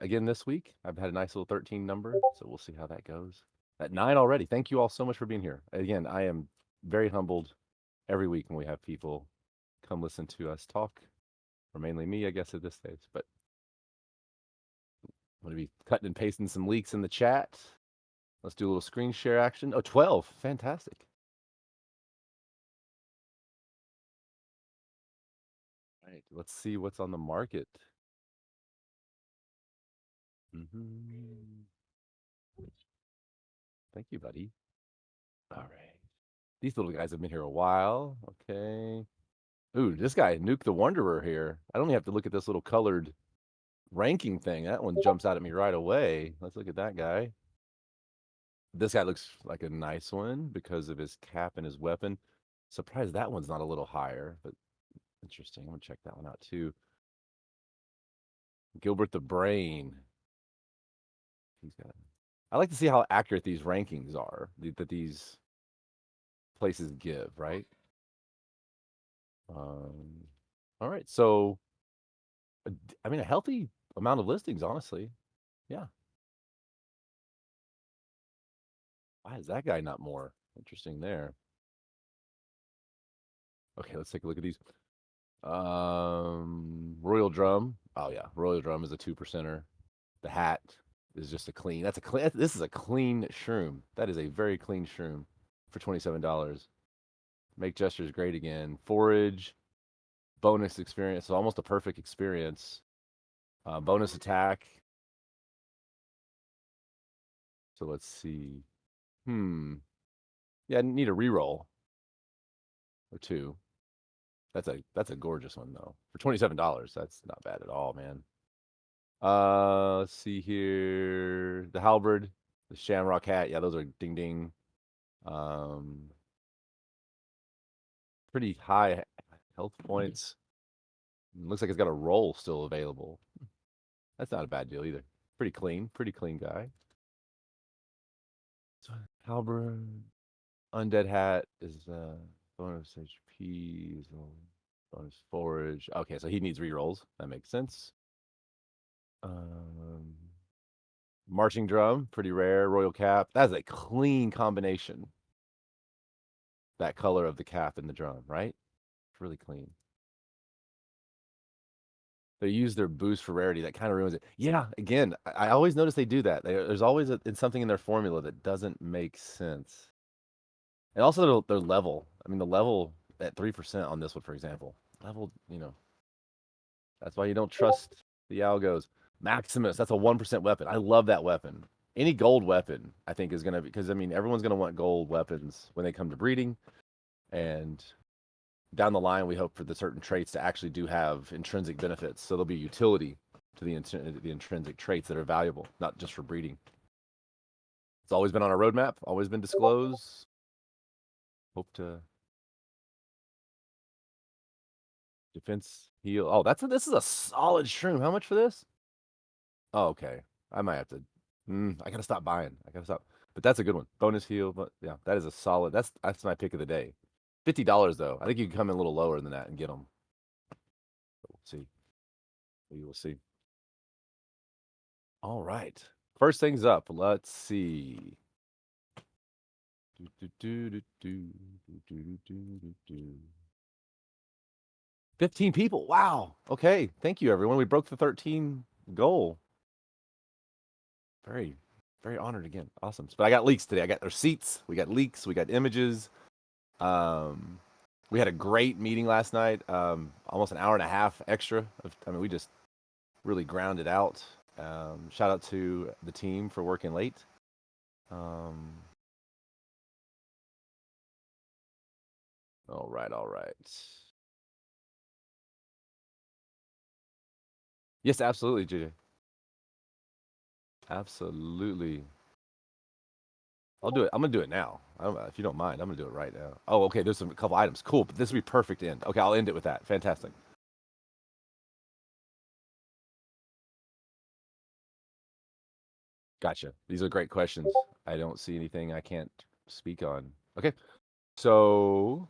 again this week. I've had a nice little 13 number, so we'll see how that goes. At 9 already. Thank you all so much for being here. Again, I am very humbled every week when we have people come listen to us talk, or mainly me, I guess, at this stage. But I'm going to be cutting and pasting some leaks in the chat. Let's do a little screen share action. Oh, 12. Fantastic. All right, let's see what's on the market. Thank you, buddy. All right. These little guys have been here a while. Okay. Ooh, this guy, Nuke the Wanderer here. I don't even have to look at this little colored ranking thing. That one jumps out at me right away. Let's look at that guy. This guy looks like a nice one because of his cap and his weapon. Surprised that one's not a little higher, but interesting. I'm gonna check that one out too. Gilbert the Brain. He's got. I like to see how accurate these rankings are that these places give, right? All right, so I mean a healthy amount of listings, honestly. Yeah. Why is that guy not more interesting there? Okay, let's take a look at these. Royal Drum. Oh yeah, Royal Drum is a 2%er. The hat is just a clean. That's a clean. This is a clean shroom. That is a very clean shroom for $27. Make gestures great again. Forage, bonus experience. So almost a perfect experience. Bonus attack. So let's see. Yeah, I need a reroll or two. That's a gorgeous one though. For $27, that's not bad at all, man. Let's see here. The halberd, the shamrock hat. Yeah, those are ding ding. Um, pretty high health points. Looks like it's got a roll still available. That's not a bad deal either. Pretty clean guy. So, halberd, undead hat is bonus HP, is bonus forage. Okay, so he needs rerolls. That makes sense. Um, marching drum, pretty rare. Royal cap. That's a clean combination. That color of the cap and the drum, right? It's really clean. They use their boost for rarity. That kind of ruins it. Yeah, again, I always notice they do that. There's always something in their formula that doesn't make sense. And also their level. I mean, the level at 3% on this one, for example. Level, that's why you don't trust the algos. Maximus, that's a 1% weapon. I love that weapon. Any gold weapon, I think, is going to be, because, I mean, everyone's going to want gold weapons when they come to breeding. And down the line, we hope for the certain traits to actually do have intrinsic benefits. So there'll be utility to the intrinsic traits that are valuable, not just for breeding. It's always been on our roadmap, always been disclosed. Hope to defense heal. Oh, this is a solid shroom. How much for this? Oh, okay. I might have to. I gotta stop buying. I gotta stop. But that's a good one. Bonus heal. But yeah, that is a solid. That's my pick of the day. $50 though. I think you can come in a little lower than that and get them. We'll see. We will see. All right. First things up. Let's see. 15 people. Wow. Okay. Thank you, everyone. We broke the 13 goal. Very, very honored again. Awesome. But I got leaks today. I got receipts. We got leaks. We got images. We had a great meeting last night. Almost an hour and a half extra. We just really ground it out. Shout out to the team for working late. All right. Yes, absolutely, JJ. Absolutely. I'll do it. I'm gonna do it now. If you don't mind, I'm gonna do it right now. Oh, okay. There's a couple items. Cool. But this will be perfect end. Okay, I'll end it with that. Fantastic. Gotcha. These are great questions. I don't see anything I can't speak on. Okay. So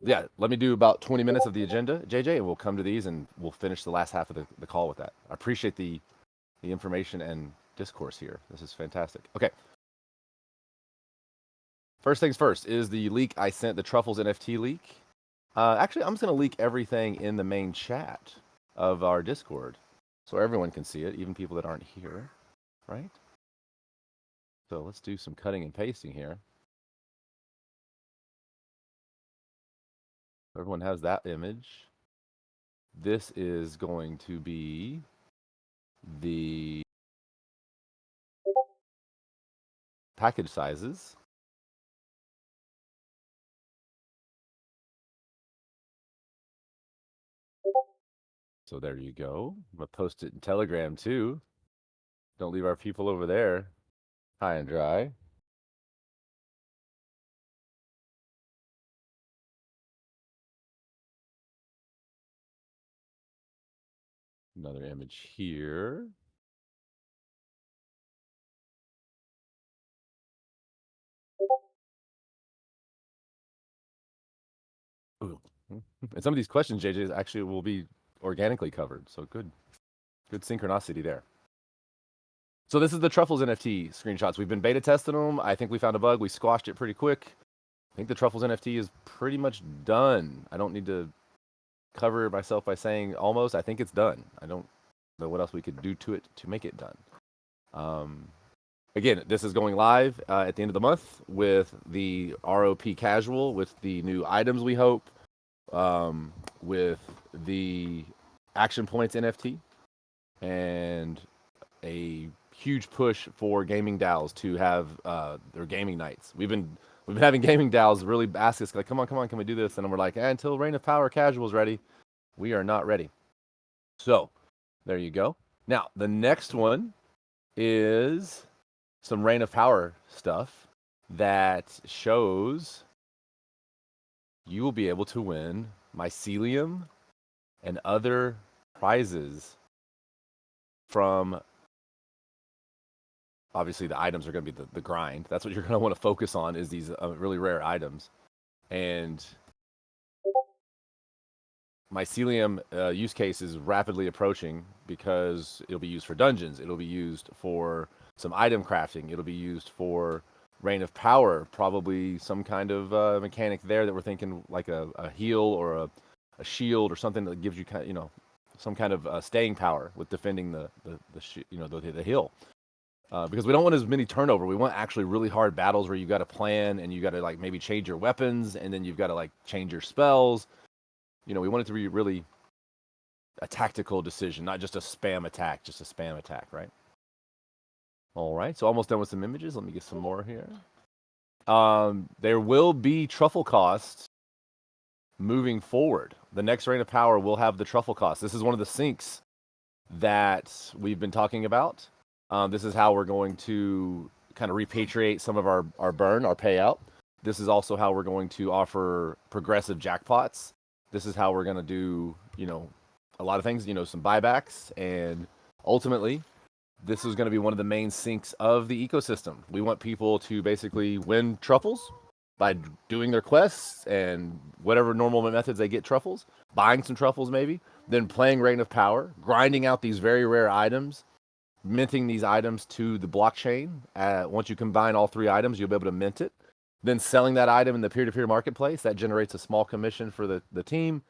yeah, let me do about 20 minutes of the agenda, JJ, and we'll come to these and we'll finish the last half of the call with that. I appreciate the the information and discourse here. This is fantastic. Okay. First things first is the leak I sent, the Truffles NFT leak. Actually, I'm just going to leak everything in the main chat of our Discord so everyone can see it, even people that aren't here, right? So let's do some cutting and pasting here. Everyone has that image. This is going to be the package sizes. So there you go. I'm going to post it in Telegram too. Don't leave our people over there high and dry. Another image here. Ooh. And some of these questions, JJ, actually will be organically covered. So good synchronicity there. So this is the Truffles NFT screenshots. We've been beta testing them. I think we found a bug. We squashed it pretty quick. I think the Truffles NFT is pretty much done. I don't need to cover myself by saying almost. I think it's done. I don't know what else we could do to it to make it done. Again, this is going live at the end of the month with the ROP casual, with the new items we hope, with the Action Points NFT, and a huge push for gaming DAOs to have their gaming nights. We've been having gaming DAOs really ask us like, come on, can we do this? And we're like, until Reign of Power casual is ready, we are not ready. So there you go. Now the next one is some Reign of Power stuff that shows you will be able to win mycelium and other prizes from, obviously the items are going to be the grind. That's what you're going to want to focus on, is these really rare items. And mycelium use case is rapidly approaching because it'll be used for dungeons. It'll be used for some item crafting. It'll be used for Reign of Power, probably some kind of mechanic there that we're thinking like a heal or a shield or something that gives you some kind of staying power with defending the hill. Because we don't want as many turnover. We want actually really hard battles where you got to plan and you got to like maybe change your weapons and then you've got to like change your spells. We want it to be really a tactical decision, not just a spam attack, right? All right, so almost done with some images. Let me get some more here. There will be truffle costs moving forward. The next Reign of Power will have the truffle costs. This is one of the syncs that we've been talking about. This is how we're going to kind of repatriate some of our burn, our payout. This is also how we're going to offer progressive jackpots. This is how we're going to do, a lot of things, some buybacks. And ultimately, this is going to be one of the main sinks of the ecosystem. We want people to basically win truffles by doing their quests and whatever normal methods they get truffles, buying some truffles maybe, then playing Reign of Power, grinding out these very rare items, minting these items to the blockchain. Once you combine all three items, you'll be able to mint it. Then selling that item in the peer-to-peer marketplace, that generates a small commission for the team.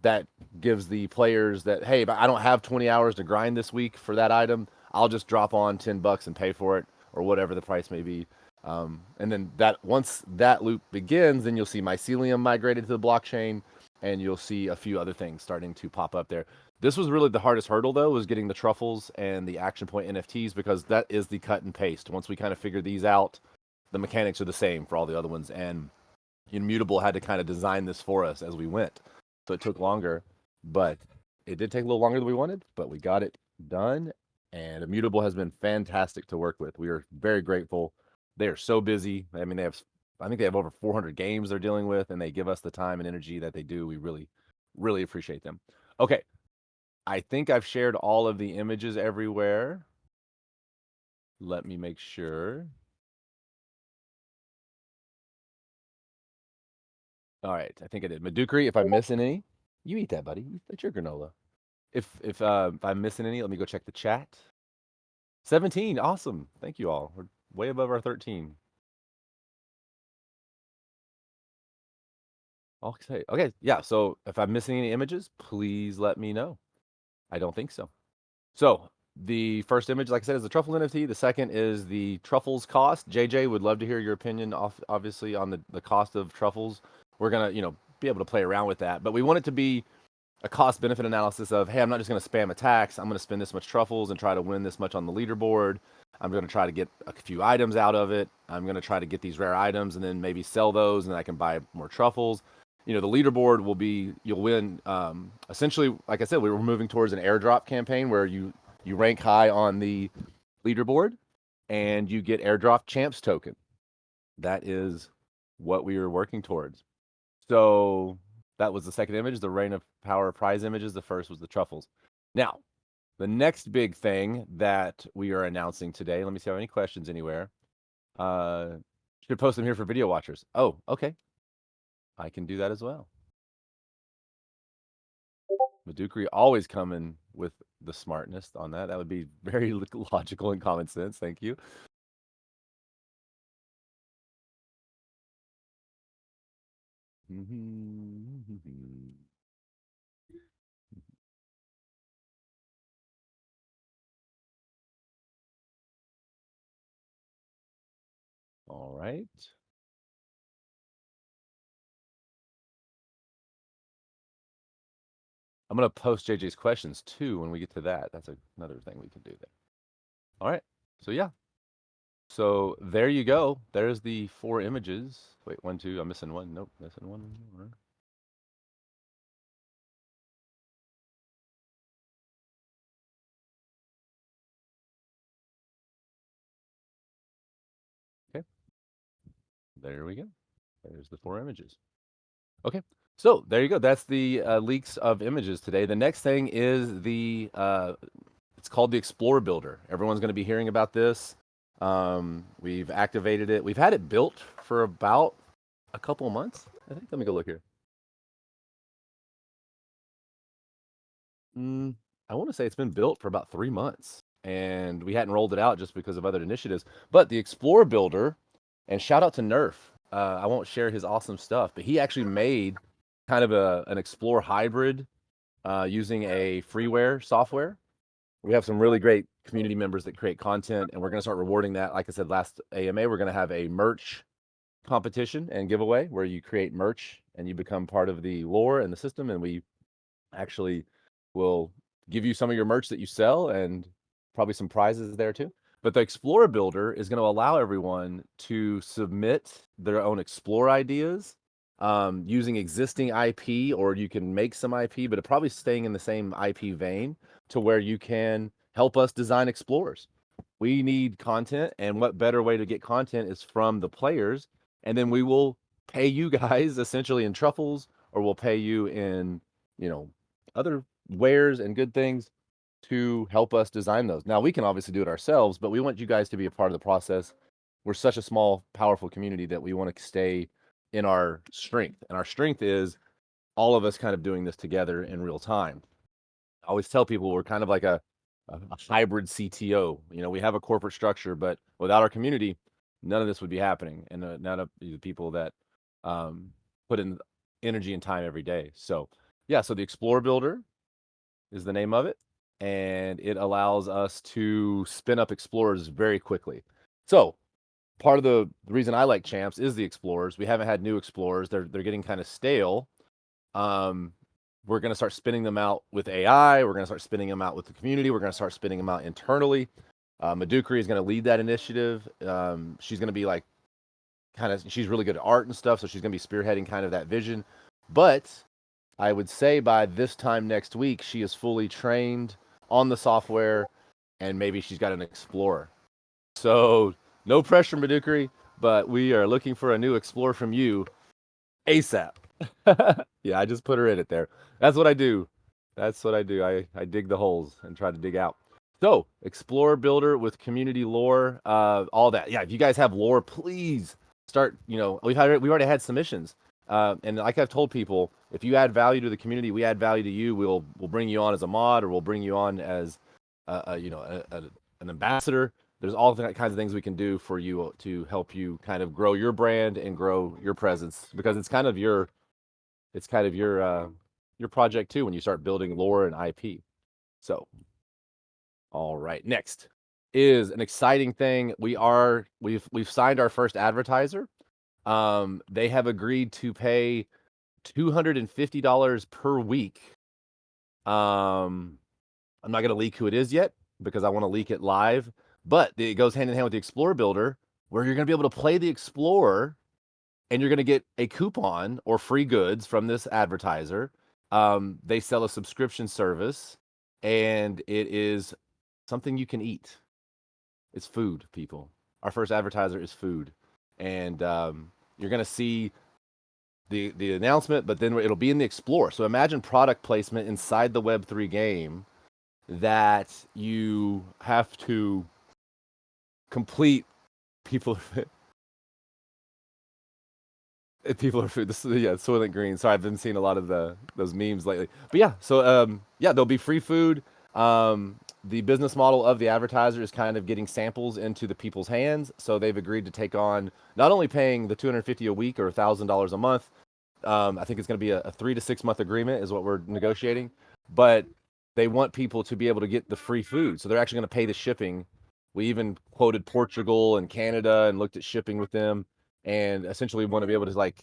That gives the players that, hey, but I don't have 20 hours to grind this week for that item. I'll just drop on $10 and pay for it, or whatever the price may be. And then once that loop begins, then you'll see mycelium migrated to the blockchain, and you'll see a few other things starting to pop up there. This was really the hardest hurdle, though, was getting the truffles and the action point NFTs, because that is the cut and paste. Once we kind of figure these out, the mechanics are the same for all the other ones, and Immutable had to kind of design this for us as we went. So it took longer, but it did take a little longer than we wanted, but we got it done. And Immutable has been fantastic to work with. We are very grateful. They are so busy. I mean, I think they have over 400 games they're dealing with, and they give us the time and energy that they do. We really, really appreciate them. Okay. I think I've shared all of the images everywhere. Let me make sure. All right, I think I did. Madukri, if I'm missing any, you eat that, buddy. That's your granola. If I'm missing any, let me go check the chat. 17. Awesome. Thank you all. We're way above our 13. Okay. Okay. Yeah. So if I'm missing any images, please let me know. I don't think so. So the first image, like I said, is the truffle NFT. The second is the truffles cost. JJ would love to hear your opinion, obviously, on the cost of truffles. We're gonna, be able to play around with that, but we want it to be a cost benefit analysis of, hey, I'm not just going to spam attacks. I'm going to spend this much truffles and try to win this much on the leaderboard. I'm going to try to get a few items out of it. I'm going to try to get these rare items and then maybe sell those, and then I can buy more truffles. The leaderboard will be, you'll win. Essentially, like I said, we were moving towards an airdrop campaign where you rank high on the leaderboard and you get airdrop champs token. That is what we are working towards. So that was the second image, the Reign of Power prize images. The first was the truffles. Now, the next big thing that we are announcing today, let me see if I have any questions anywhere. Should post them here for video watchers. Oh, okay. I can do that as well. Madukri always coming with the smartness on that. That would be very logical and common sense. Thank you. All right. I'm going to post JJ's questions too when we get to that. That's another thing we can do there. All right. So, yeah. So, there you go. There's the 4 images. Wait, 1, 2. I'm missing one. Nope, missing one more. Okay. There we go. There's the 4 images. Okay. So, there you go. That's the leaks of images today. The next thing is it's called the Explorer Builder. Everyone's going to be hearing about this. We've activated it. We've had it built for about a couple of months, I think. Let me go look here. I want to say it's been built for about 3 months, and we hadn't rolled it out just because of other initiatives. But the Explorer Builder, and shout out to Nerf. I won't share his awesome stuff, but he actually made kind of an Explorer hybrid using a freeware software. We have some really great community members that create content, and we're going to start rewarding that. Like I said last AMA, we're going to have a merch competition and giveaway where you create merch and you become part of the lore and the system, and we actually will give you some of your merch that you sell and probably some prizes there too. But the Explorer Builder is going to allow everyone to submit their own Explore ideas using existing IP, or you can make some IP, but it probably staying in the same IP vein to where you can help us design Explorers. We need content, and what better way to get content is from the players, and then we will pay you guys essentially in truffles, or we'll pay you in, other wares and good things to help us design those. Now, we can obviously do it ourselves, but we want you guys to be a part of the process. We're such a small, powerful community that we want to stay in our strength. And our strength is all of us kind of doing this together in real time. I always tell people we're kind of like a hybrid CTO. We have a corporate structure, but without our community, none of this would be happening. And none of the people that put in energy and time every day. So, yeah, so the Explorer Builder is the name of it, and it allows us to spin up Explorers very quickly. So, part of the reason I like Champs is the Explorers. We haven't had new Explorers. They're getting kind of stale. We're going to start spinning them out with AI. We're going to start spinning them out with the community. We're going to start spinning them out internally. Madukri is going to lead that initiative. She's going to be like she's really good at art and stuff, so she's going to be spearheading kind of that vision. But I would say by this time next week, she is fully trained on the software, and maybe she's got an Explorer. So no pressure, Madukri, but we are looking for a new Explorer from you ASAP. Yeah, I just put her in it there. That's what I do. I dig the holes and try to dig out. So, Explorer Builder with community lore, all that. Yeah, if you guys have lore, please start. We've already had submissions, and like I've told people, if you add value to the community, we add value to you. We'll bring you on as a mod, or we'll bring you on as an an ambassador. There's all kinds of things we can do for you to help you kind of grow your brand and grow your presence, because it's kind of your project too when you start building lore and IP. So, all right, next is an exciting thing. We've signed our first advertiser. They have agreed to pay $250 per week. I'm not going to leak who it is yet because I want to leak it live, but it goes hand in hand with the Explorer Builder, where you're going to be able to play the Explorer and you're going to get a coupon or free goods from this advertiser. They sell a subscription service, and it is something you can eat. It's food, people. Our first advertiser is food, and you're going to see the announcement, but then it'll be in the Explorer. So imagine product placement inside the Web3 game that you have to complete. People people are food. This is, yeah, Soylent Green. Sorry, I've been seeing a lot of those memes lately. But yeah, so yeah, there'll be free food. The business model of the advertiser is kind of getting samples into the people's hands. So they've agreed to take on not only paying the $250 a week or $1,000 a month. I think it's going to be a 3 to 6 month agreement is what we're negotiating, but they want people to be able to get the free food. So they're actually going to pay the shipping. We even quoted Portugal and Canada and looked at shipping with them, and essentially want to be able to like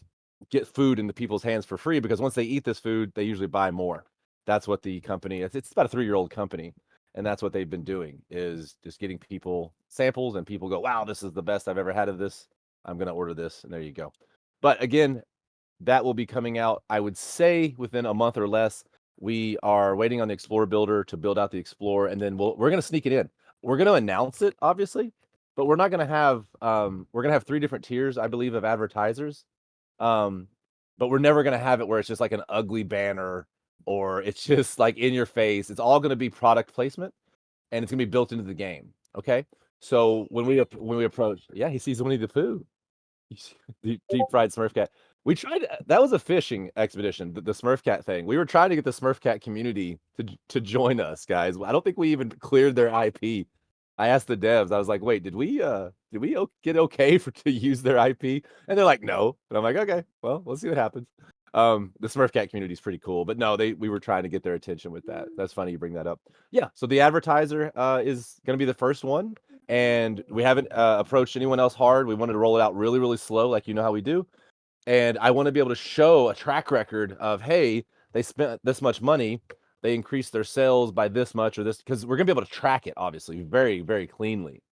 get food into people's hands for free, because once they eat this food, they usually buy more. That's what the company, it's about a 3-year-old company. And that's what they've been doing, is just getting people samples, and people go, wow, this is the best I've ever had of this. I'm going to order this. And there you go. But again, that will be coming out, I would say, within a month or less. We are waiting on the Explorer Builder to build out the Explorer, and then we're going to sneak it in. We're going to announce it, obviously, but we're not going to have. We're going to have 3 different tiers, I believe, of advertisers. But we're never going to have it where it's just like an ugly banner or it's just like in your face. It's all going to be product placement, and it's going to be built into the game. Okay, so when we approach, yeah, he sees Winnie the Pooh. Deep fried Smurf cat. We tried that was a fishing expedition, the Smurf cat thing. We were trying to get the Smurf cat community to join us, guys. I don't think we even cleared their IP. I asked the devs. I was like, "Wait, did we get okay to use their IP?" And they're like, "No." And I'm like, "Okay, well, let's see what happens." The Smurf cat community is pretty cool, but no, we were trying to get their attention with that. That's funny you bring that up. Yeah, so the advertiser is going to be the first one, and we haven't approached anyone else hard. We wanted to roll it out really, really slow, like you know how we do. And I want to be able to show a track record of, hey, they spent this much money, they increased their sales by this much or this, because we're gonna be able to track it, obviously, very, very cleanly.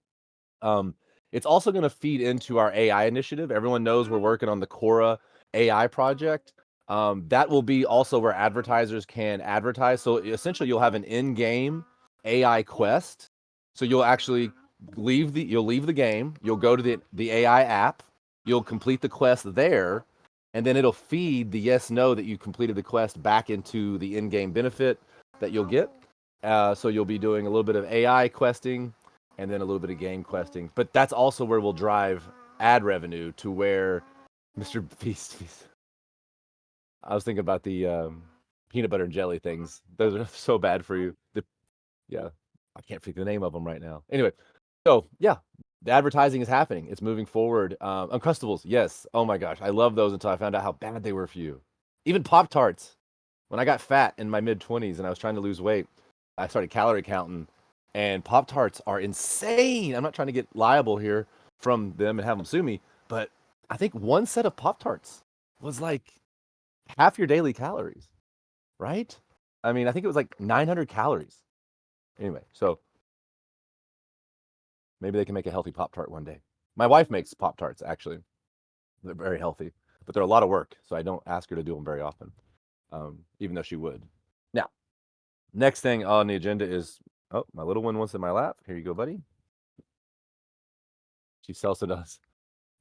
It's also going to feed into our AI initiative. Everyone knows we're working on the Cora AI project. That will be also where advertisers can advertise. So essentially, you'll have an in-game AI quest. So you'll actually leave the game. You'll go to the AI app. You'll complete the quest there, and then it'll feed the yes/no that you completed the quest back into the in-game benefit that you'll get. So you'll be doing a little bit of AI questing and then a little bit of game questing. But that's also where we'll drive ad revenue to where Mr. Beast. I was thinking about the peanut butter and jelly things. Those are so bad for you. Yeah, I can't think the name of them right now. Anyway, so yeah, the advertising is happening. It's moving forward. Uncrustables, yes. Oh my gosh, I love those until I found out how bad they were for you. Even Pop-Tarts. When I got fat in my mid-20s and I was trying to lose weight, I started calorie counting, and Pop-Tarts are insane. I'm not trying to get liable here from them and have them sue me, but I think one set of Pop-Tarts was like half your daily calories, right? I mean, I think it was like 900 calories. Anyway, so maybe they can make a healthy Pop-Tart one day. My wife makes Pop-Tarts, actually. They're very healthy, but they're a lot of work, so I don't ask her to do them very often, even though she would. Now, next thing on the agenda is, oh, my little one wants in my lap. Here you go, buddy. She salsa does.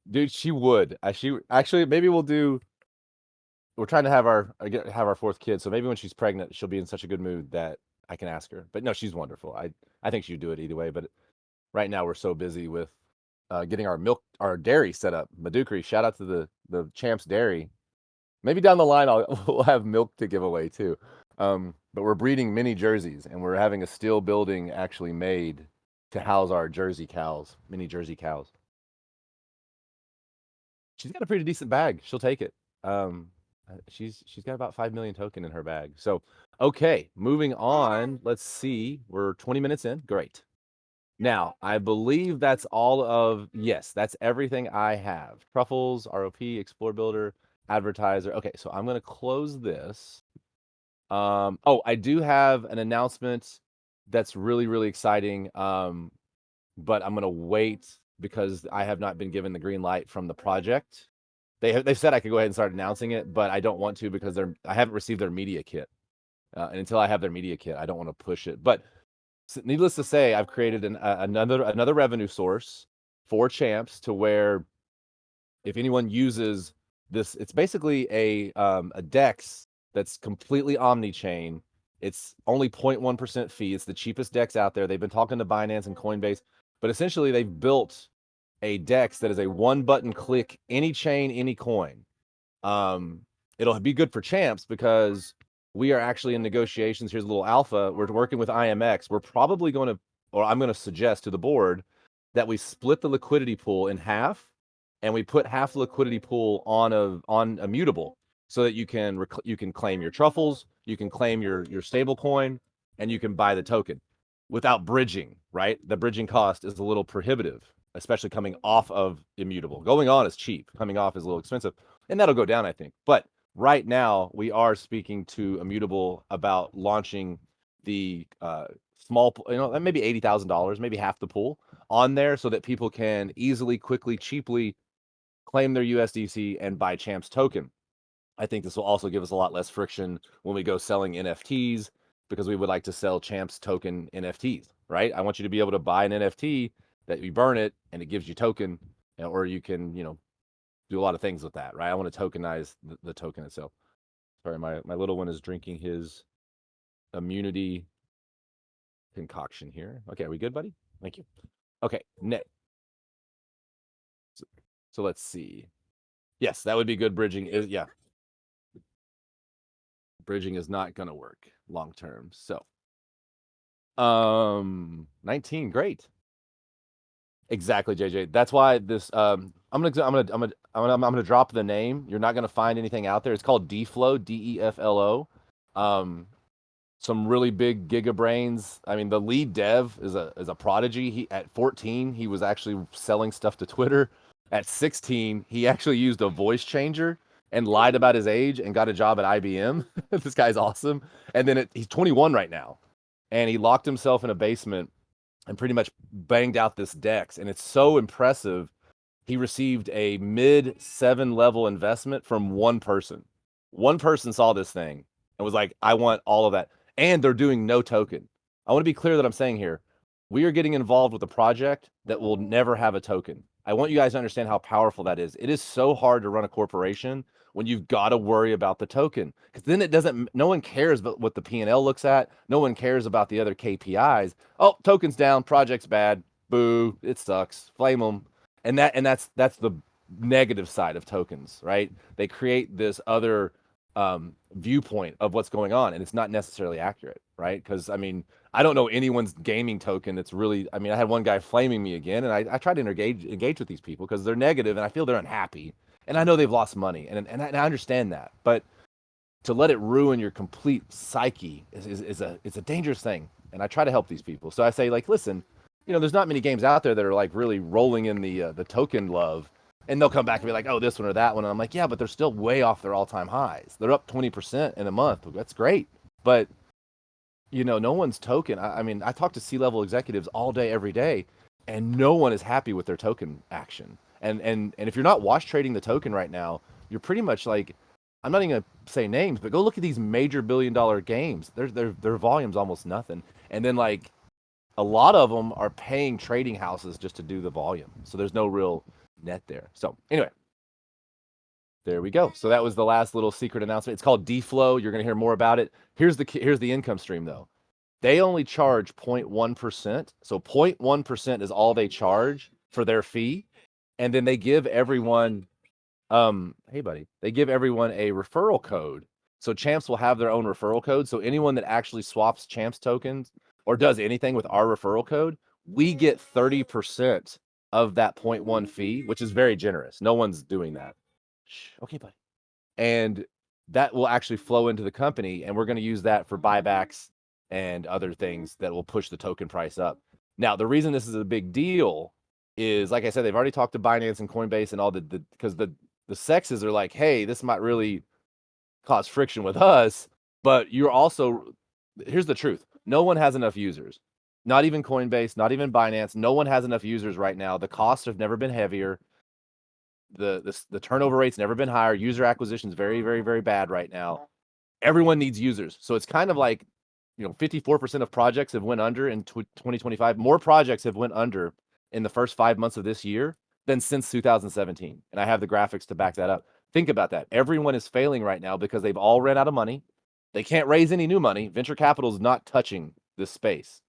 Dude, she would. She actually, maybe we're trying to have our 4th kid, so maybe when she's pregnant, she'll be in such a good mood that I can ask her. But no, she's wonderful. I think she'd do it either way, but right now we're so busy with getting our dairy set up. Madukri, shout out to the Champs Dairy. Maybe down the line we'll have milk to give away too. But we're breeding mini jerseys, and we're having a steel building actually made to house our Jersey cows, mini Jersey cows. She's got a pretty decent bag. She'll take it. She's got about 5 million token in her bag. So okay, moving on. Let's see. We're 20 minutes in. Great. Now, I believe that's all of, yes, that's everything I have. Truffles, ROP, Explore Builder, Advertiser. Okay, so I'm going to close this. Oh, I do have an announcement that's really, really exciting. But I'm going to wait because I have not been given the green light from the project. They've said I could go ahead and start announcing it, but I don't want to because I haven't received their media kit. And until I have their media kit, I don't want to push it. But needless to say, I've created another revenue source for champs to where if anyone uses this, it's basically a DEX that's completely omni-chain. It's only 0.1% fee. It's the cheapest DEX out there. They've been talking to Binance and Coinbase, but essentially they've built a DEX that is a one-button click, any chain, any coin. It'll be good for champs because we are actually in negotiations. Here's a little alpha. We're working with IMX. We're probably going to, or I'm going to suggest to the board that we split the liquidity pool in half, and we put half the liquidity pool on Immutable, so that you can claim your truffles, you can claim your stable coin, and you can buy the token without bridging. Right, the bridging cost is a little prohibitive, especially coming off of Immutable. Going on is cheap, coming off is a little expensive, and that'll go down, I think. But right now, we are speaking to Immutable about launching the small, maybe $80,000, maybe half the pool on there, so that people can easily, quickly, cheaply claim their USDC and buy Champs token. I think this will also give us a lot less friction when we go selling NFTs, because we would like to sell Champs token NFTs, right? I want you to be able to buy an NFT that you burn it and it gives you token, or you can, do a lot of things with that, right? I want to tokenize the token itself. Sorry, my little one is drinking his immunity concoction here. Okay, are we good, buddy? Thank you. Okay, next. So let's see. Yes, that would be good. Bridging is, yeah. Bridging is not going to work long term. So, 19, great. Exactly, JJ. That's why this. I'm gonna drop the name. You're not gonna find anything out there. It's called DFlow, DEFLO. Some really big gigabrains. I mean, the lead dev is a prodigy. He at 14, he was actually selling stuff to Twitter. At 16, he actually used a voice changer and lied about his age and got a job at IBM. This guy's awesome. And then he's 21 right now, and he locked himself in a basement and pretty much banged out this DEX. And it's so impressive. He received a mid-7 level investment from one person. One person saw this thing and was like, I want all of that. And they're doing no token. I want to be clear that I'm saying here, we are getting involved with a project that will never have a token. I want you guys to understand how powerful that is. It is so hard to run a corporation when you've got to worry about the token, because then it doesn't, no one cares about what the P&L looks at. No one cares about the other KPIs. Oh, token's down, project's bad. Boo, it sucks. Flame them. And that's the negative side of tokens, right? They create this other viewpoint of what's going on, and it's not necessarily accurate, right? Because I mean, I don't know anyone's gaming token that's really. I mean, I had one guy flaming me again, and I tried to engage with these people because they're negative, and I feel they're unhappy, and I know they've lost money, and I understand that, but to let it ruin your complete psyche is a dangerous thing, and I try to help these people. So I say, like, listen, there's not many games out there that are like really rolling in the token love. And they'll come back and be like, oh, this one or that one. And I'm like, yeah, but they're still way off their all-time highs. They're up 20% in a month. That's great. But, no one's token. I mean, I talk to C-level executives all day, every day, and no one is happy with their token action. And if you're not wash trading the token right now, you're pretty much like, I'm not even going to say names, but go look at these major billion-dollar games. Their volume's almost nothing. And then, like, a lot of them are paying trading houses just to do the volume. So there's no real net there. So anyway, there we go. So that was the last little secret announcement. It's called DFlow. You're going to hear more about it. Here's the income stream though. They only charge 0.1%. So 0.1% is all they charge for their fee. And then they give everyone, hey buddy, they give everyone a referral code. So champs will have their own referral code. So anyone that actually swaps champs tokens or does anything with our referral code, we get 30% of that 0.1 fee, which is very generous. No one's doing that. Shh, okay, buddy. And that will actually flow into the company, and we're going to use that for buybacks and other things that will push the token price up. Now, the reason this is a big deal is, like I said, they've already talked to Binance and Coinbase and all because the sexes are like, hey, this might really cause friction with us, but you're also, here's the truth. No one has enough users. Not even Coinbase, not even Binance. No one has enough users right now. The costs have never been heavier. The turnover rate's never been higher. User acquisition is very, very, very bad right now. Everyone needs users. So it's kind of like, 54% of projects have went under in 2025. More projects have went under in the first 5 months of this year than since 2017. And I have the graphics to back that up. Think about that. Everyone is failing right now because they've all ran out of money. They can't raise any new money. Venture capital is not touching this space.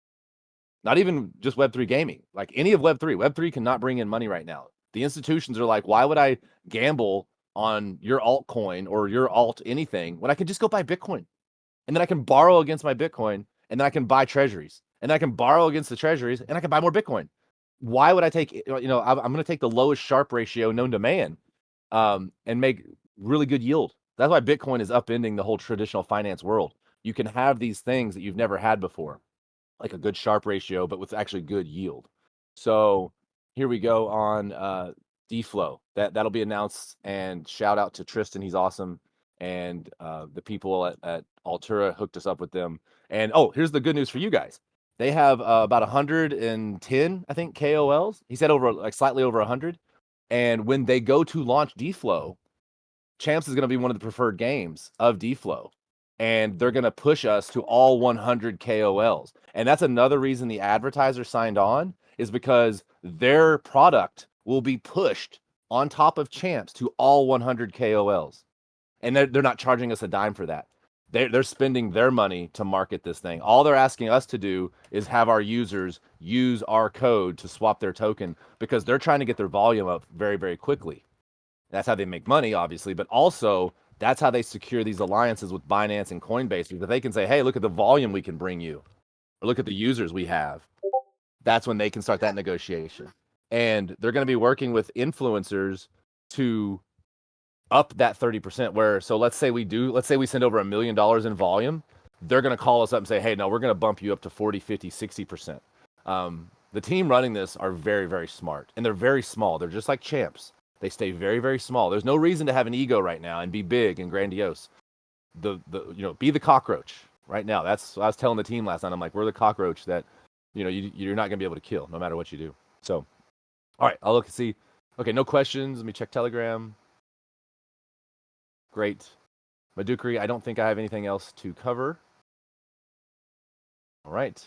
Not even just Web3 gaming, like any of Web3. Web3 cannot bring in money right now. The institutions are like, why would I gamble on your altcoin or your alt anything when I can just go buy Bitcoin? And then I can borrow against my Bitcoin, and then I can buy treasuries, and I can borrow against the treasuries, and I can buy more Bitcoin. Why would I take, I'm going to take the lowest Sharpe ratio known to man, and make really good yield. That's why Bitcoin is upending the whole traditional finance world. You can have these things that you've never had before, like a good Sharpe ratio, but with actually good yield. So here we go on DFlow. That'll be announced, and shout out to Tristan. He's awesome. And the people at Altura hooked us up with them. And here's the good news for you guys. They have about 110, I think, KOLs. He said slightly over 100. And when they go to launch DFlow, Champs is going to be one of the preferred games of DFlow. And they're going to push us to all 100 KOLs. And that's another reason the advertiser signed on, is because their product will be pushed on top of Champs to all 100 KOLs. And they're not charging us a dime for that. They're spending their money to market this thing. All they're asking us to do is have our users use our code to swap their token, because they're trying to get their volume up very, very quickly. That's how they make money, obviously, but also that's how they secure these alliances with Binance and Coinbase, because they can say, hey, look at the volume we can bring you, or look at the users we have. That's when they can start that negotiation. And they're going to be working with influencers to up that 30%, so let's say we send over $1 million in volume, they're going to call us up and say, hey, no, we're going to bump you up to 40, 50, 60%. The team running this are very, very smart, and they're very small. They're just like Champs. They stay very, very small. There's no reason to have an ego right now and be big and grandiose. Be the cockroach right now. That's what I was telling the team last night. I'm like, we're the cockroach that, you're not going to be able to kill no matter what you do. So, all right, I'll look and see. Okay, no questions. Let me check Telegram. Great. Madukri, I don't think I have anything else to cover. All right.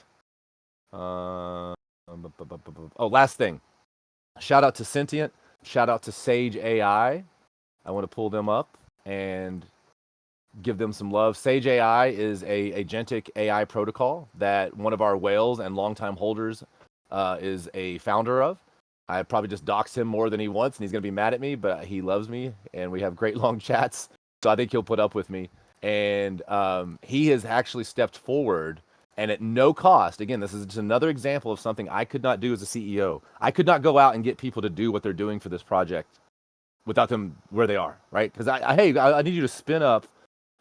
Last thing. Shout out to Sentient. Shout out to Sage AI. I want to pull them up and give them some love. Sage AI is a agentic AI protocol that one of our whales and longtime holders is a founder of. I probably just doxed him more than he wants, and he's going to be mad at me, but he loves me, and we have great long chats, so I think he'll put up with me. And he has actually stepped forward, and at no cost. Again, this is just another example of something I could not do as a CEO. I could not go out and get people to do what they're doing for this project without them where they are, right? Because I need you to spin up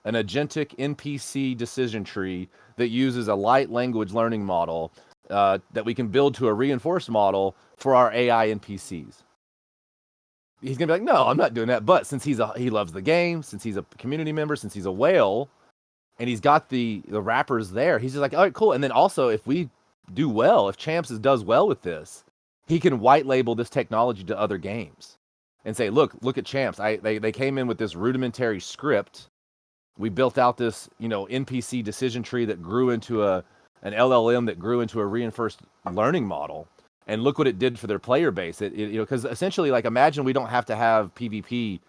an agentic NPC decision tree that uses a light language learning model that we can build to a reinforced model for our AI NPCs. He's gonna be like, no, I'm not doing that. But since he loves the game, since he's a community member, since he's a whale, and he's got the wrappers there, he's just like, all right, cool. And then also, if we do well, if Champs does well with this, he can white label this technology to other games and say, look at Champs. They came in with this rudimentary script. We built out this, NPC decision tree that grew into an LLM that grew into a reinforced learning model. And look what it did for their player base. Because essentially, like, imagine we don't have to have PvP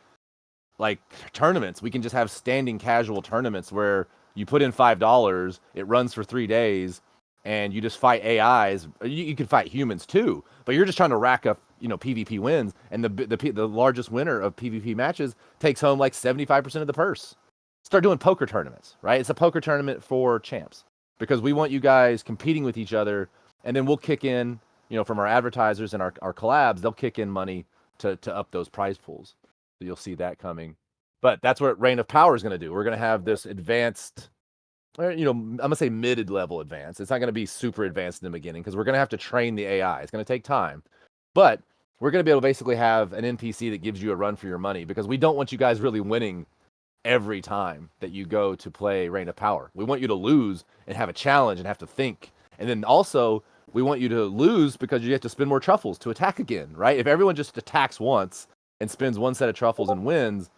like tournaments. We can just have standing casual tournaments where you put in $5, it runs for 3 days, and you just fight AIs. You can fight humans too, but you're just trying to rack up, PvP wins. And the largest winner of PvP matches takes home like 75% of the purse. Start doing poker tournaments, right? It's a poker tournament for Champs, because we want you guys competing with each other, and then we'll kick in from our advertisers and our collabs, they'll kick in money to up those prize pools. So you'll see that coming. But that's what Reign of Power is going to do. We're going to have this advanced, I'm going to say mid-level advanced. It's not going to be super advanced in the beginning because we're going to have to train the AI. It's going to take time. But we're going to be able to basically have an NPC that gives you a run for your money because we don't want you guys really winning every time that you go to play Reign of Power. We want you to lose and have a challenge and have to think. And then also, we want you to lose because you have to spend more truffles to attack again, right? If everyone just attacks once and spends one set of truffles and wins,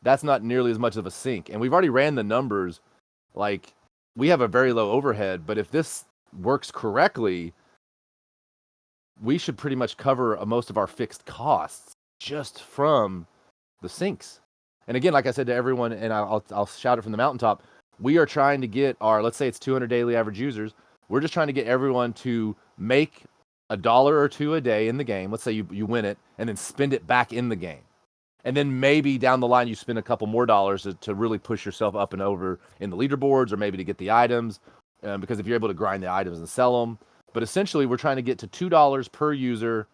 that's not nearly as much of a sink. And we've already ran the numbers. Like, we have a very low overhead, but if this works correctly, we should pretty much cover most of our fixed costs just from the sinks. And again, like I said to everyone, and I'll shout it from the mountaintop, we are trying to get our, let's say it's 200 daily average users. We're just trying to get everyone to make $1 or $2 a day in the game. Let's say you win it and then spend it back in the game. And then maybe down the line, you spend a couple more dollars to really push yourself up and over in the leaderboards or maybe to get the items. Because if you're able to grind the items and sell them. But essentially, we're trying to get to $2 per user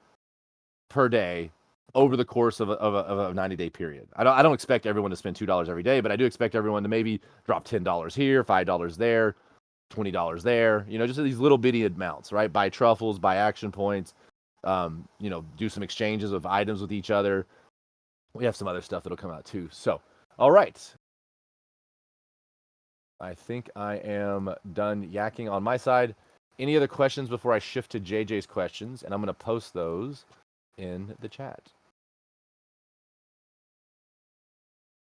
per day over the course of a 90-day period. I don't expect everyone to spend $2 every day, but I do expect everyone to maybe drop $10 here, $5 there, $20 there, just these little bitty amounts, right? Buy truffles, buy action points, do some exchanges of items with each other. We have some other stuff that'll come out too. So, all right. I think I am done yakking on my side. Any other questions before I shift to JJ's questions? And I'm going to post those in the chat.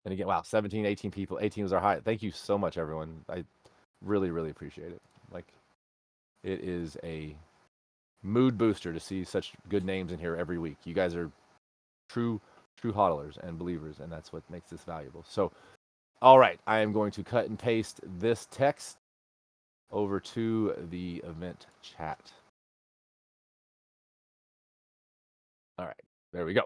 And again, wow, 17, 18 people. 18 was our high. Thank you so much, everyone. I really, really appreciate it. Like, it is a mood booster to see such good names in here every week. You guys are true hodlers and believers, and that's what makes this valuable. So, all right, I am going to cut and paste this text over to the event chat. All right, there we go.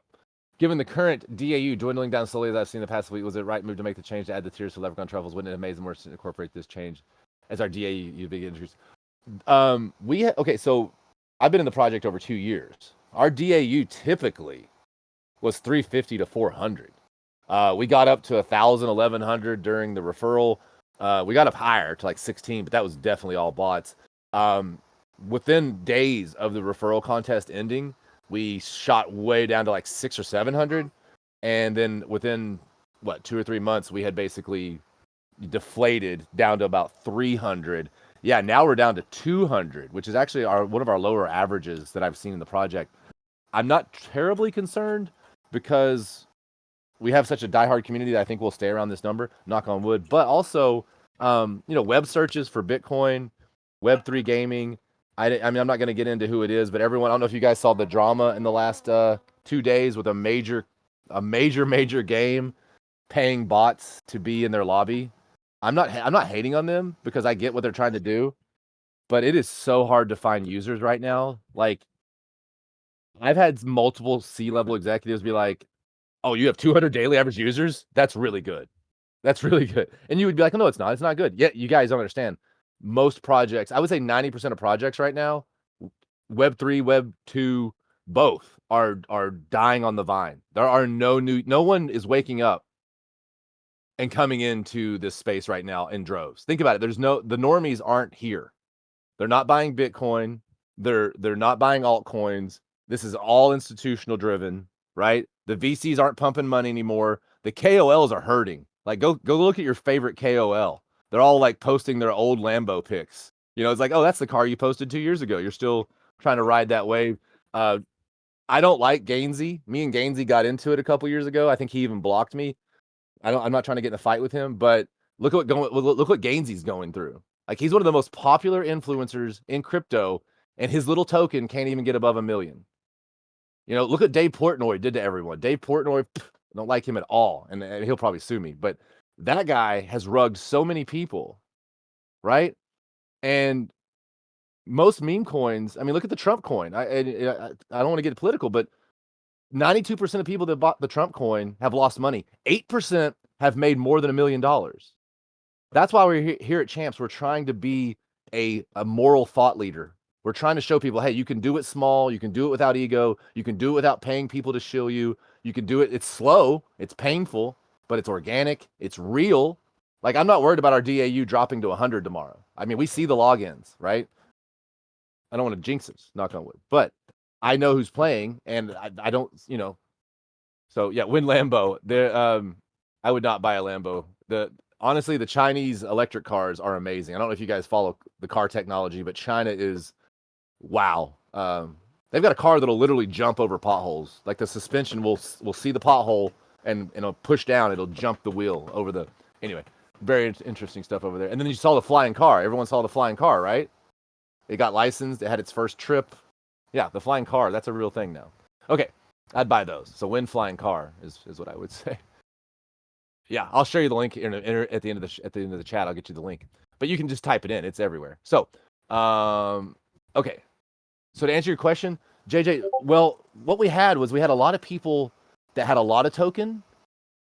Given the current DAU dwindling down slowly as I've seen the past week, was it right move to make the change to add the tiers to Leprechaun Truffles? Wouldn't it amazing more to incorporate this change as our DAU big increase? Okay, so I've been in the project over 2 years. Our DAU typically was 350 to 400. We got up to 1,000, 1,100 during the referral. We got up higher to like 16, but that was definitely all bots. Within days of the referral contest ending, we shot way down to like 600 or 700. And then within, 2 or 3 months, we had basically deflated down to about 300. Yeah, now we're down to 200, which is actually one of our lower averages that I've seen in the project. I'm not terribly concerned because we have such a diehard community that I think we'll stay around this number, knock on wood. But also, web searches for Bitcoin, Web3 gaming. I mean, I'm not going to get into who it is, but everyone, I don't know if you guys saw the drama in the last 2 days with a major game paying bots to be in their lobby. I'm not hating on them because I get what they're trying to do, but it is so hard to find users right now. Like, I've had multiple C-level executives be like, "Oh, you have 200 daily average users? That's really good. That's really good." And you would be like, "No, it's not. It's not good." Yeah, you guys don't understand. Most projects, I would say 90% of projects right now, Web3, Web2, both are dying on the vine. There are no one is waking up and coming into this space right now in droves. Think about it. The normies aren't here. They're not buying Bitcoin. They're not buying altcoins. This is all institutional driven, right? The VCs aren't pumping money anymore. The KOLs are hurting. Like, go look at your favorite KOL. They're all like posting their old Lambo pics. It's like, oh, that's the car you posted 2 years ago. You're still trying to ride that wave. I don't like Gainsey. Me and Gainsey got into it a couple years ago. I think he even blocked me. I'm not trying to get in a fight with him, but look what Gainsey's going through. Like, he's one of the most popular influencers in crypto, and his little token can't even get above 1 million. Look what Dave Portnoy did to everyone. Dave Portnoy, don't like him at all, and he'll probably sue me. But that guy has rugged so many people, right? And most meme coins, I mean, look at the Trump coin. I don't want to get political, but 92% of people that bought the Trump coin have lost money. 8% have made more than $1 million. That's why we're here at Champs. We're trying to be a moral thought leader We're trying to show people, hey, you can do it small, you can do it without ego, you can do it without paying people to shill you. You can do it. It's slow, it's painful, but it's organic, it's real. Like, I'm not worried about our DAU dropping to 100 tomorrow. I mean, we see the logins, right? I don't want to jinx us, knock on wood, but I know who's playing, and I don't, So yeah, win Lambo. I would not buy a Lambo. Honestly, the Chinese electric cars are amazing. I don't know if you guys follow the car technology, but China is wow. They've got a car that'll literally jump over potholes. Like, the suspension will see the pothole and it'll push down. It'll jump the wheel over the. Anyway, very interesting stuff over there. And then you saw the flying car. Everyone saw the flying car, right? It got licensed. It had its first trip. Yeah, the flying car. That's a real thing now. Okay, I'd buy those. So win flying car is what I would say. Yeah, I'll show you the link at the end of the chat. I'll get you the link, but you can just type it in. It's everywhere. So, okay. So to answer your question, JJ, well, what we had a lot of people that had a lot of token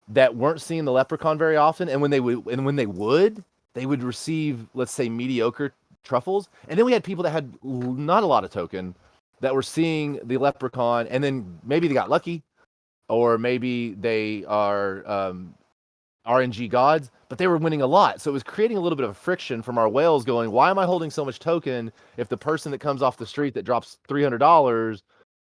that weren't seeing the leprechaun very often, and when they would, they would receive, let's say, mediocre truffles, and then we had people that had not a lot of token that were seeing the leprechaun, and then maybe they got lucky, or maybe they are RNG gods, but they were winning a lot. So it was creating a little bit of friction from our whales going, why am I holding so much token if the person that comes off the street that drops $300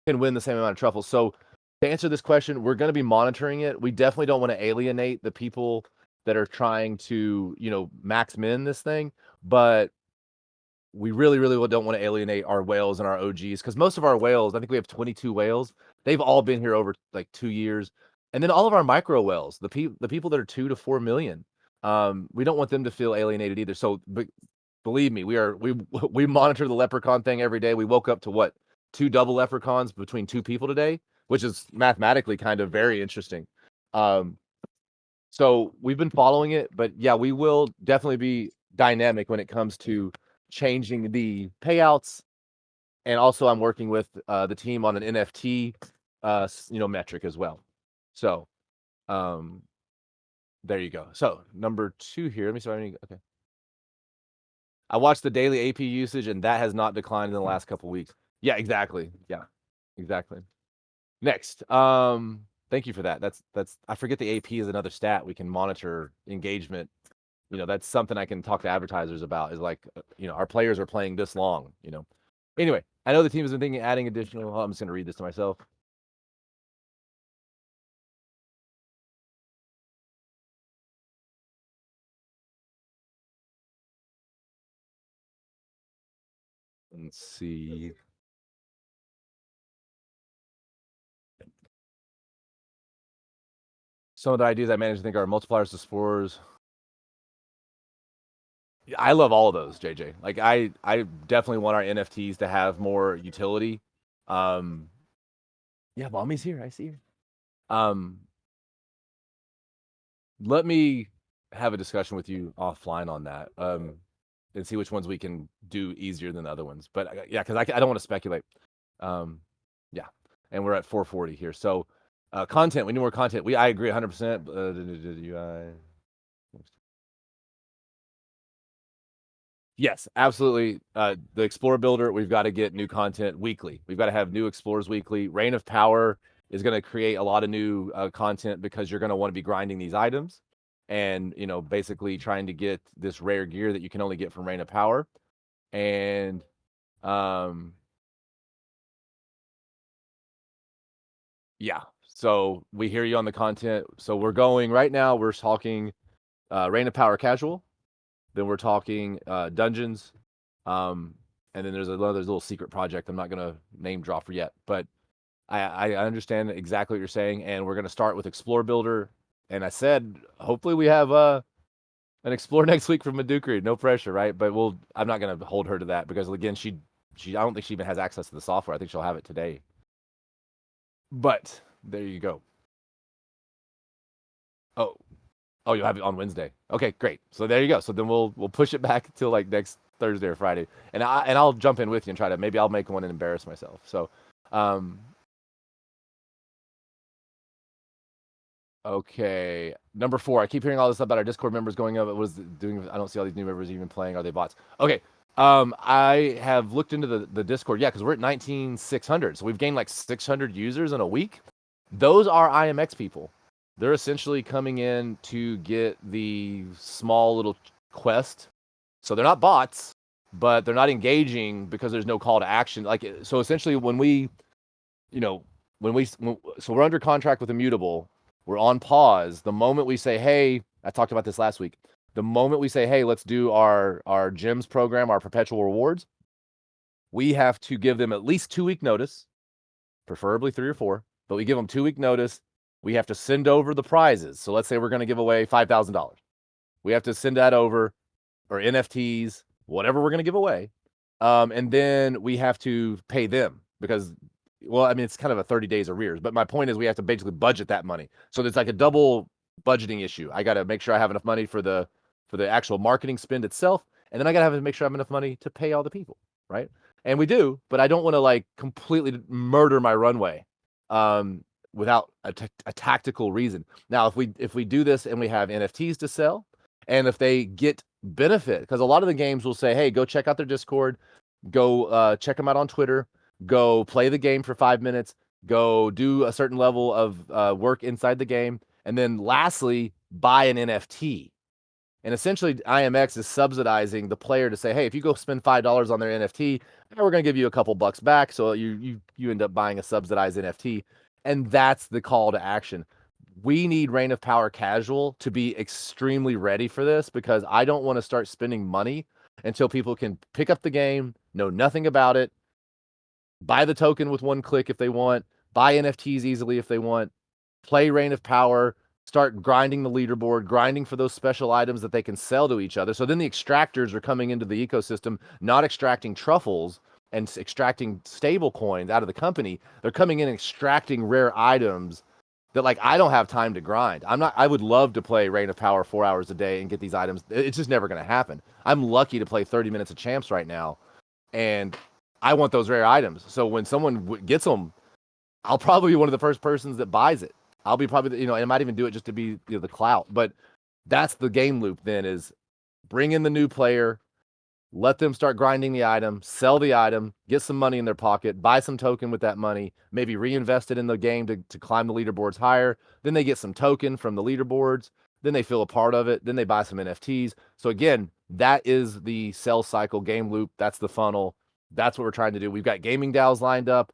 can win the same amount of truffles? So to answer this question, we're going to be monitoring it. We definitely don't want to alienate the people that are trying to, max min this thing, but we really, really don't want to alienate our whales and our OGs, because most of our whales, I think we have 22 whales. They've all been here over like 2 years. And then all of our micro whales, the people that are 2 to 4 million, we don't want them to feel alienated either. So believe me, we monitor the leprechaun thing every day. We woke up to what, 2 double leprechauns between 2 people today, which is mathematically kind of very interesting. So we've been following it, but yeah, we will definitely be dynamic when it comes to changing the payouts. And also I'm working with the team on an NFT metric as well. So there you go. So number 2 here, let me start. Okay, I watched the daily AP usage, and that has not declined in the last couple weeks. Yeah, exactly. Yeah, exactly. Next, thank you for that. That's I forget the AP is another stat we can monitor engagement. That's something I can talk to advertisers about, is like, our players are playing this long. Anyway, I know the team has been thinking adding additional. I'm just going to read this to myself. Let's see. Some of the ideas I managed to think are multipliers to spores. I love all of those, JJ. Like, I definitely want our NFTs to have more utility. Yeah, Mommy's here. I see her. Let me have a discussion with you offline on that, and see which ones we can do easier than the other ones. But yeah, because I don't want to speculate. Yeah, and we're at 440 here. So content, we need more content. I agree 100%. Yes, absolutely. The Explorer Builder, we've got to get new content weekly. We've got to have new Explorers weekly. Reign of Power is going to create a lot of new content, because you're going to want to be grinding these items and, basically trying to get this rare gear that you can only get from Reign of Power. And yeah, so we hear you on the content. So we're going right now, we're talking Reign of Power casual. Then we're talking dungeons. And then there's another little secret project I'm not going to name drop for yet. But I understand exactly what you're saying. And we're going to start with Explore Builder. And I said, hopefully we have an Explore next week from Madukri. No pressure, right? But I'm not going to hold her to that, because, again, I don't think she even has access to the software. I think she'll have it today. But there you go. Oh, you'll have it on Wednesday. Okay, great. So there you go. So then we'll push it back till like next Thursday or Friday, and I'll jump in with you and try to, maybe I'll make one and embarrass myself. So, okay, number 4. I keep hearing all this stuff about our Discord members going up. What is it doing? I don't see all these new members even playing. Are they bots? Okay, I have looked into the Discord, yeah, because we're at 19,600, so we've gained like 600 users in a week. Those are IMX people. They're essentially coming in to get the small little quest. So they're not bots, but they're not engaging because there's no call to action. Like, so essentially, when we, you know, so we're under contract with Immutable, we're on pause. The moment we say, hey, I talked about this last week. The moment we say, hey, let's do our gyms program, our perpetual rewards, we have to give them at least 2-week notice, preferably 3 or 4, but we give them 2-week notice. We have to send over the prizes. So let's say we're going to give away $5,000. We have to send that over, or NFTs, whatever we're going to give away. And then we have to pay them because, well, I mean, it's kind of a 30 days arrears. But my point is we have to basically budget that money. So there's like a double budgeting issue. I got to make sure I have enough money for the actual marketing spend itself. And then I got to have to make sure I have enough money to pay all the people, right? And we do, but I don't want to like completely murder my runway without a tactical reason. Now, if we do this and we have NFTs to sell, and if they get benefit, because a lot of the games will say, hey, go check out their Discord, go check them out on Twitter, go play the game for 5 minutes, go do a certain level of work inside the game, and then lastly, buy an NFT. And essentially, IMX is subsidizing the player to say, hey, if you go spend $5 on their NFT, we're going to give you a couple bucks back. So you end up buying a subsidized NFT. And that's the call to action. We need Reign of Power Casual to be extremely ready for this, because I don't want to start spending money until people can pick up the game, know nothing about it, buy the token with 1 click if they want, buy NFTs easily if they want, play Reign of Power, start grinding the leaderboard, grinding for those special items that they can sell to each other. So then the extractors are coming into the ecosystem, not extracting truffles and extracting stable coins out of the company. They're coming in and extracting rare items that, like, I don't have time to grind. I would love to play Reign of Power 4 hours a day and get these items. It's just never going to happen. I'm lucky to play 30 minutes of champs right now, and I want those rare items. So when someone gets them, I'll probably be one of the first persons that buys it. I'll be probably, I might even do it just to be the clout. But that's the game loop then, is bring in the new player, let them start grinding the item, sell the item, get some money in their pocket, buy some token with that money, maybe reinvest it in the game to climb the leaderboards higher. Then they get some token from the leaderboards. Then they feel a part of it. Then they buy some NFTs. So again, that is the sell cycle game loop. That's the funnel. That's what we're trying to do. We've got gaming DAOs lined up.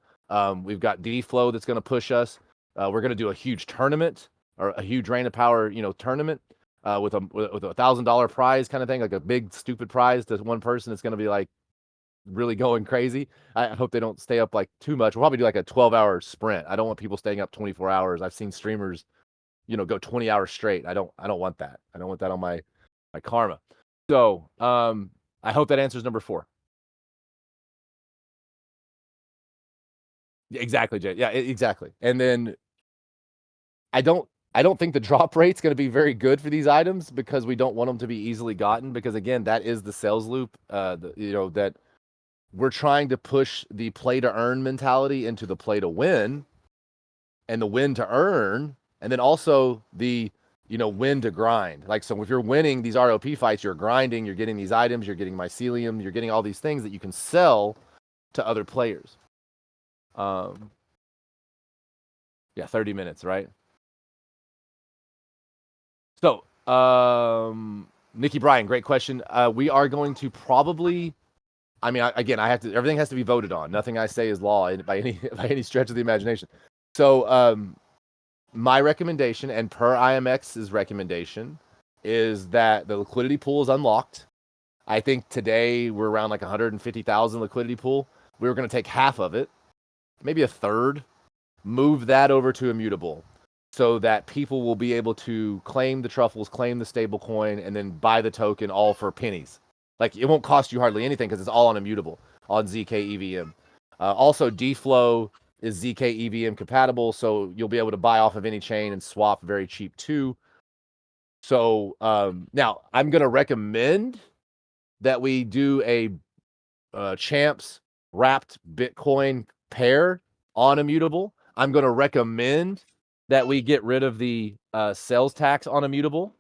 We've got D-Flow that's going to push us. We're going to do a huge tournament, or a huge Reign of Power, tournament with a $1,000 prize kind of thing, like a big stupid prize to one person. It's going to be like really going crazy. I hope they don't stay up like too much. We'll probably do like a 12-hour sprint. I don't want people staying up 24 hours. I've seen streamers, go 20 hours straight. I don't want that. I don't want that on my karma. So I hope that answers number 4. Exactly, Jay. Yeah, exactly. And then I don't think the drop rate's going to be very good for these items, because we don't want them to be easily gotten, because again, that is the sales loop, that we're trying to push the play to earn mentality into the play to win, and the win to earn, and then also the win to grind. Like, so if you're winning these ROP fights, you're grinding, you're getting these items, you're getting mycelium, you're getting all these things that you can sell to other players. Yeah, 30 minutes, right? So, Nikki Bryan, great question. We are going to probably, I mean, again, everything has to be voted on. Nothing I say is law by any stretch of the imagination. So, my recommendation, and per IMX's recommendation, is that the liquidity pool is unlocked. I think today we're around like 150,000 liquidity pool. We were going to take half of it, maybe a third, move that over to Immutable, so that people will be able to claim the truffles, claim the stable coin, and then buy the token all for pennies. Like, it won't cost you hardly anything, because it's all on Immutable, on ZK EVM. Also, D-Flow is ZK EVM compatible, so you'll be able to buy off of any chain and swap very cheap too. So now I'm going to recommend that we do a champs wrapped Bitcoin pair on Immutable. I'm going to recommend that we get rid of the sales tax on Immutable.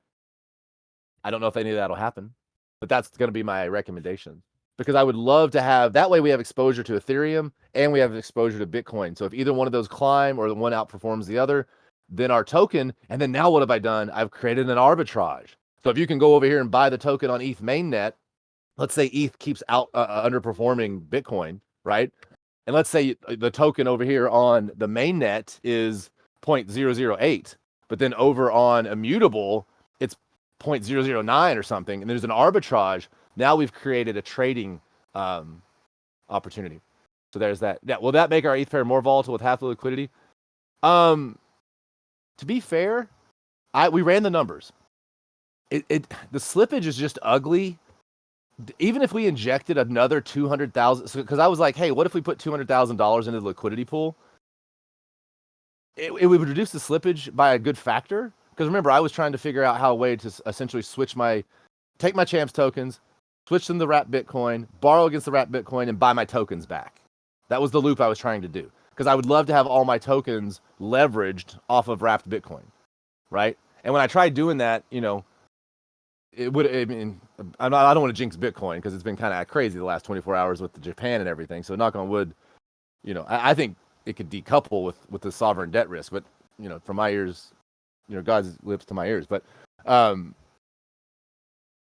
I don't know if any of that will happen, but that's going to be my recommendation. because I would love to have that way we have exposure to Ethereum and we have exposure to Bitcoin. So if either one of those climb or the one outperforms the other, then our token, and then now what have I done? I've created an arbitrage. So if you can go over here and buy the token on ETH mainnet, let's say ETH keeps out underperforming Bitcoin, right? And let's say the token over here on the mainnet is 0.008, but then over on Immutable, it's 0.009 or something, and there's an arbitrage. Now we've created a trading opportunity. So there's that. Yeah, will that make our ETH pair more volatile with half the liquidity? To be fair, we ran the numbers. The slippage is just ugly. Even if we injected another 200,000, because I was like, hey, what if we put $200,000 into the liquidity pool? It would reduce the slippage by a good factor. Because remember, I was trying to figure out how a way to essentially take my champs tokens, switch them to wrap Bitcoin, borrow against the wrap Bitcoin, and buy my tokens back. That was the loop I was trying to do. Because I would love to have all my tokens leveraged off of wrapped Bitcoin, right? And when I tried doing that, it would. I mean, I don't want to jinx Bitcoin because it's been kind of crazy the last 24 hours with the Japan and everything. So knock on wood, I think it could decouple with the sovereign debt risk. But from my ears, God's lips to my ears. But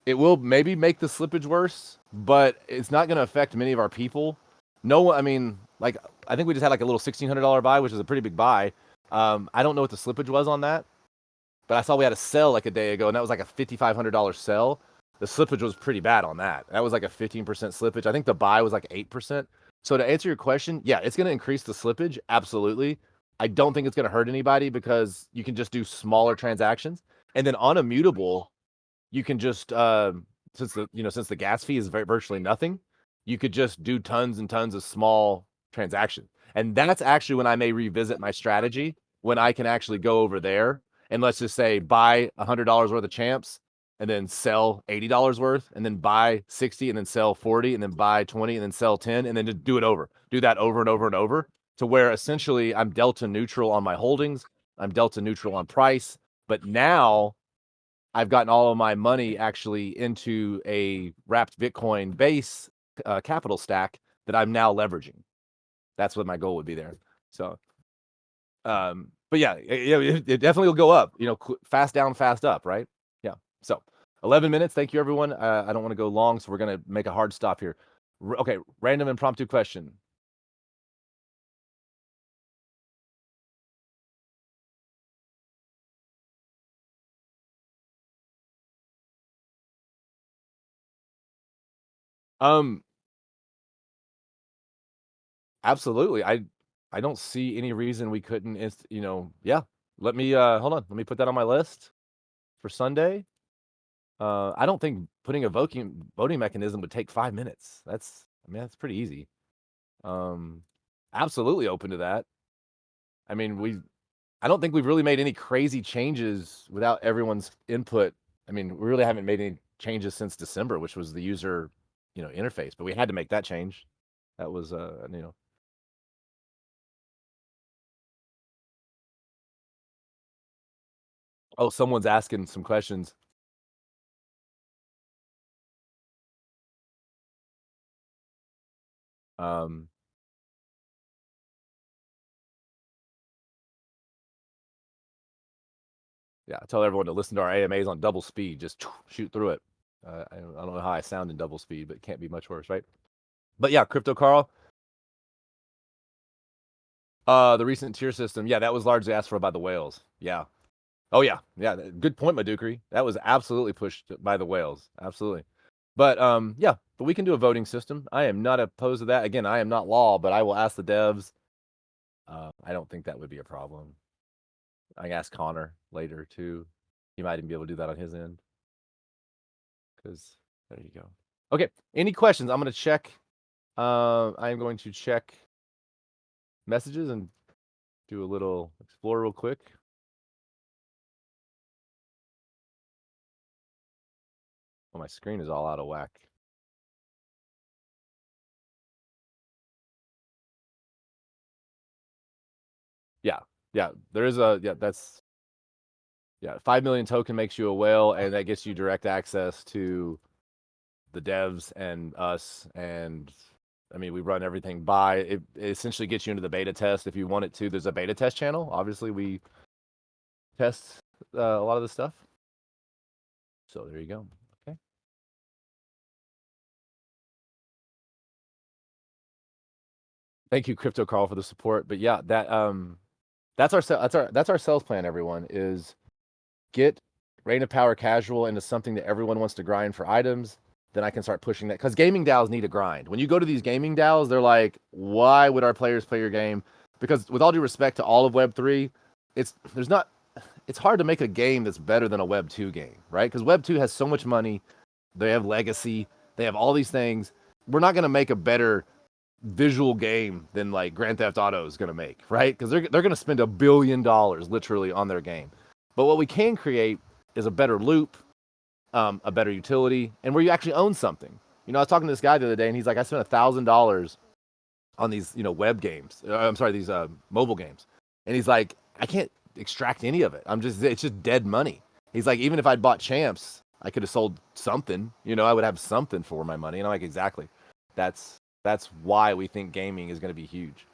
it will maybe make the slippage worse, but it's not going to affect many of our people. No, I mean, like I think we just had like a little $1,600 buy, which is a pretty big buy. I don't know what the slippage was on that. But I saw we had a sell like a day ago, and that was like a $5,500 sell. The slippage was pretty bad on that. That was like a 15% slippage. I think the buy was like 8%. So to answer your question, yeah, it's going to increase the slippage. Absolutely. I don't think it's going to hurt anybody because you can just do smaller transactions. And then on Immutable, you can just, since the gas fee is virtually nothing, you could just do tons and tons of small transactions. And that's actually when I may revisit my strategy, when I can actually go over there and let's just say buy $100 worth of champs and then sell $80 worth and then buy 60 and then sell 40 and then buy 20 and then sell 10 and then just do that over and over and over to where essentially I'm delta neutral on my holdings. I'm delta neutral on price, but now I've gotten all of my money actually into a wrapped Bitcoin base capital stack that I'm now leveraging. That's what my goal would be there. So, but yeah, it definitely will go up. Fast down, fast up, right? Yeah. So 11 minutes. Thank you, everyone. I don't want to go long, so we're gonna make a hard stop here. Okay, random impromptu question. Um, Absolutely. I don't see any reason we couldn't. Yeah. Let me hold on. Let me put that on my list for Sunday. I don't think putting a voting mechanism would take 5 minutes. That's pretty easy. Um, Absolutely open to that. I mean, I don't think we've really made any crazy changes without everyone's input. I mean, we really haven't made any changes since December, which was the user, interface. But we had to make that change. That was, Oh, someone's asking some questions. Um, Yeah, I tell everyone to listen to our AMAs on double speed. Just shoot through it. I don't know how I sound in double speed, but it can't be much worse, right? But yeah, Crypto Carl, the recent tier system, yeah, that was largely asked for by the whales. Yeah. Oh yeah, yeah. Good point, Madukri. That was absolutely pushed by the whales. Absolutely. But yeah, but we can do a voting system. I am not opposed to that. Again, I am not law, but I will ask the devs. I don't think that would be a problem. I can ask Connor later too. He might even be able to do that on his end. Because there you go. Okay. Any questions? I'm going to check. I am going to check messages and do a little explore real quick. Oh, my screen is all out of whack. Yeah. Yeah. That's 5 million token makes you a whale, and that gets you direct access to the devs and us, and I mean, we run everything by it. It essentially gets you into the beta test if you want it to. There's a beta test channel. Obviously, we test a lot of the stuff. So there you go. Okay. Thank you, Crypto Carl, for the support. But yeah, that's our sales plan. Everyone is get Reign of Power casual into something that everyone wants to grind for items. Then I can start pushing that, because gaming DAOs need a grind. When you go to these gaming DAOs, they're like, "Why would our players play your game?" Because with all due respect to all of Web3, it's hard to make a game that's better than a Web2 game, right? Because Web2 has so much money, they have legacy, they have all these things. We're not gonna make a better visual game than like Grand Theft Auto is gonna make, right? Because they're gonna spend $1 billion literally on their game. But what we can create is a better loop, a better utility, and where you actually own something. I was talking to this guy the other day, and he's like, I spent $1,000 on these, web games. I'm sorry, these mobile games, and he's like, I can't extract any of it. It's just dead money. He's like, even if I'd bought champs, I could have sold something. I would have something for my money. And I'm like, exactly. That's why we think gaming is going to be huge.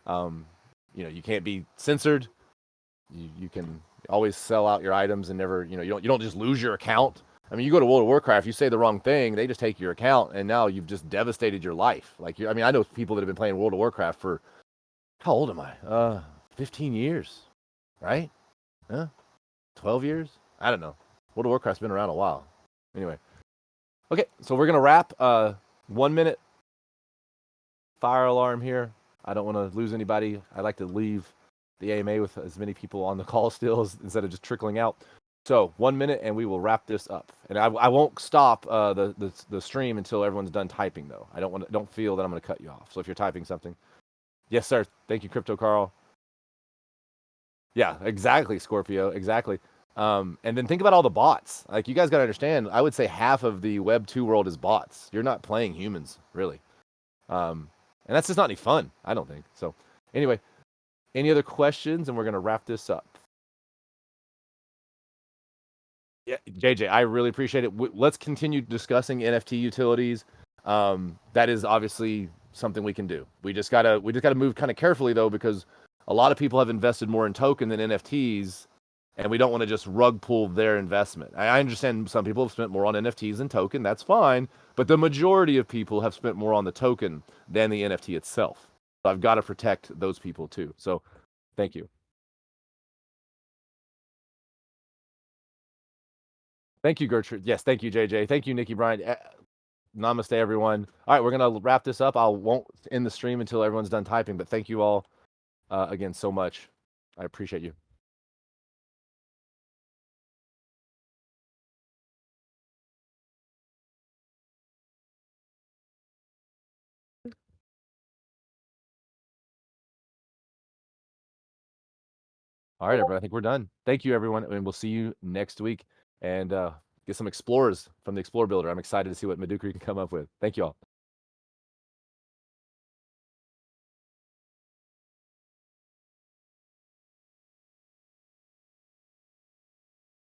You can't be censored. You can always sell out your items and never, you don't just lose your account. I mean, you go to World of Warcraft, you say the wrong thing, they just take your account, and now you've just devastated your life. I know people that have been playing World of Warcraft for, how old am I? 15 years, right? 12 years? I don't know. World of Warcraft's been around a while. Anyway. Okay, so we're going to wrap. 1 minute fire alarm here. I don't want to lose anybody. I like to leave the AMA with as many people on the call still instead of just trickling out. So 1 minute, and we will wrap this up. And I won't stop the stream until everyone's done typing, though. Don't feel that I'm going to cut you off. So if you're typing something, yes, sir. Thank you, Crypto Carl. Yeah, exactly, Scorpio. Exactly. And then think about all the bots. Like, you guys got to understand, I would say half of the Web 2 world is bots. You're not playing humans, really. And that's just not any fun, I don't think. So anyway, any other questions? And we're going to wrap this up. Yeah, JJ, I really appreciate it. Let's continue discussing NFT utilities. That is obviously something we can do. We just gotta move kind of carefully, though, because a lot of people have invested more in token than NFTs, and we don't want to just rug pull their investment. I understand some people have spent more on NFTs than token. That's fine, but the majority of people have spent more on the token than the NFT itself. So I've got to protect those people too. So thank you. Thank you, Gertrude. Yes, thank you, JJ. Thank you, Nikki Bryant. Namaste, everyone. All right, we're going to wrap this up. I won't end the stream until everyone's done typing, but thank you all again so much. I appreciate you. All right, everyone. I think we're done. Thank you, everyone, and we'll see you next week. And get some explorers from the Explorer Builder. I'm excited to see what Madukri can come up with. Thank you all.